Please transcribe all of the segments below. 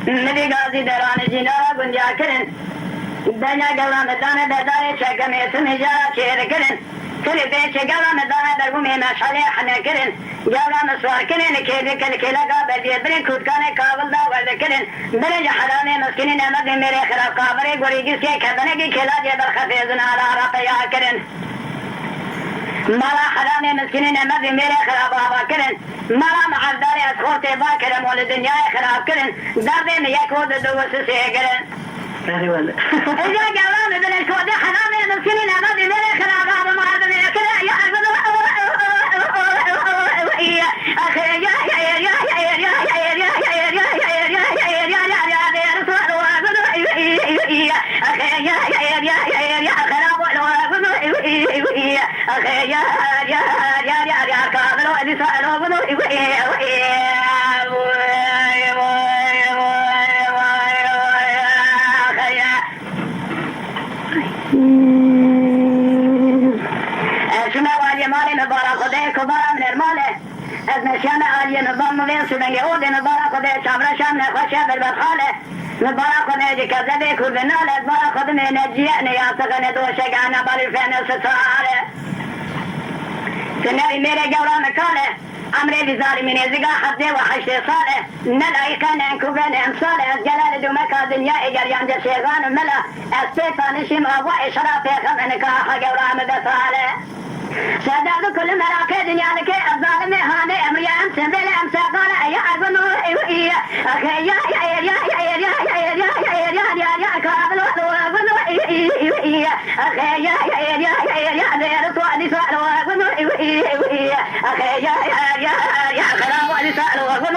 मेरी गाजी दराने जिनारा गुंजा करें दया गला में दाने दाने चेक में इसमें जा शेर करें फिर बेच गला में दाने दरगु में नशाले हने करें गला में स्वार करें निकेल कल खेला का बजे बरे खुद का ने काबल दा वर्द करें बरे जहराने मस्किन ने मद मेरे खिलाफ काबरे गोरी जिसके खदने की खेला जे बरखफेज नारा रा तैयार करें माला हराने मस्किन ने मद मेरे खिलाफ आवा करें माला معذر اسخوت باکر مول دنیا خراب کردن درد میکود دوست سیگرن اجا جوان دل کود حرام مسکین نبود میره خراب آب معذر میکرد یا اخی یا از نشان عالی نظام وین سودن یهود نظارا خود چامرا شام نخوشه بالبرخاله نظارا خود جکزه بیکور نال نظارا خود من جیه نیاسقن دوشه گانا بالفین ستاره سنوی میره جورا مکاله امره بظالمین زگا حده و حشت صاله نلعیقن انکوبن امثاله از جلال دومکا دنیا اجریان جسیغان ملا از پیتانشیم و اشراف خم انکاح جورا مدفاله سادات كل مراكز دنيا لك الظالم هاني امري امس بلا امس قال يا ابن اخي يا كابل وابن اخي يا رسول سؤال وابن اخي يا كلام ولسان وابن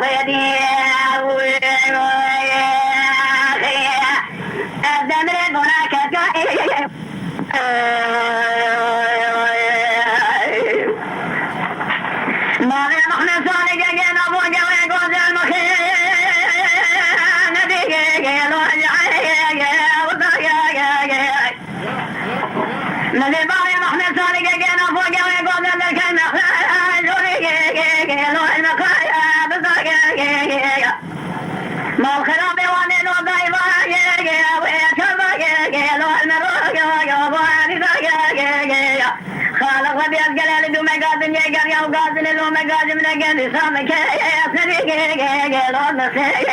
خيدي الدمر هناك ما نحن صالح جينا فوق ويقود المخيم نبيك نبي باي نحن صالح جينا فوق ويقود المخيم ما الخراب وانين وضيبا خالق ربي الجلال دو مقادم يقر يا وقادم لو مقادم لقد سامك يا سريك لو نسيك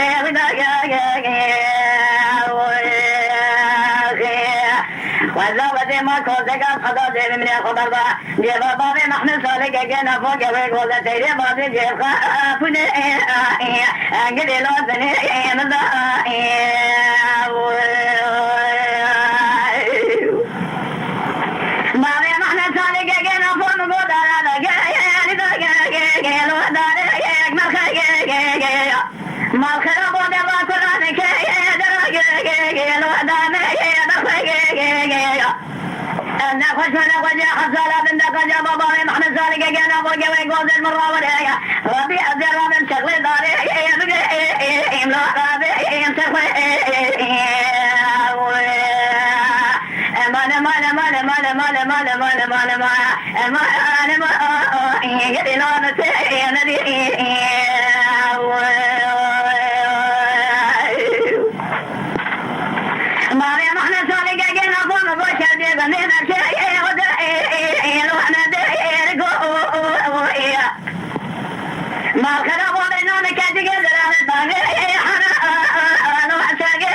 والزوجة ما كوزك الخضر دي من يخبر با جيبا بابي محمد صالح جينا فوق ويقول تيري بابي جيب خافني قلي لو زني مضائي بابي محمد صالح جينا فوق مقود على ما الخراب ودبا كرانك أنا خشنا وجه حصل بنت قجا بابا محمد صالح جانا فوق ويقول المراوده ربي أزر من شغل داري لا ربي يمسخ مال مال مال مال مال مال مال مال مال يدي لا نسي ندي ماريا محمد صالح جانا فوق وشل دي بنينا شيء ودعي لو انا داير ما خرب وبينون كاتي قدر على طاقي حنا لو حساقي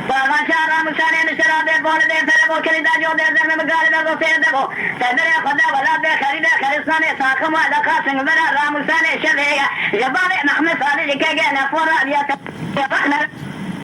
فما شاء الله مسانين الشراب دي بول دي فربو كريدا جو دي زرم مقالب اغو سيدبو تدري خدا ولا دي خريدا خريصاني ساخم وعدا قاسم برا رامساني شبهي جبالي محمد صالح جانا فورا بياتا